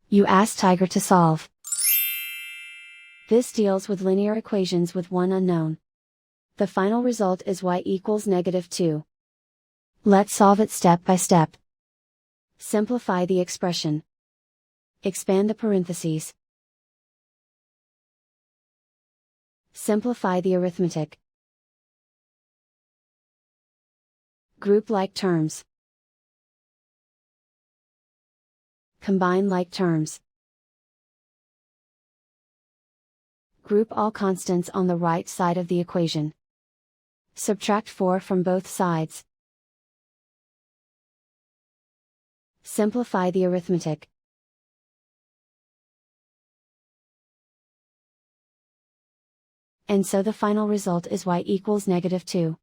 You ask Tiger to solve. This deals with linear equations with one unknown. The final result is y equals -2. Let's solve it step by step. Simplify the expression. Expand the parentheses. Simplify the arithmetic. Group like terms. Combine like terms. Group all constants on the right side of the equation. Subtract 4 from both sides. Simplify the arithmetic. And so the final result is y equals -2.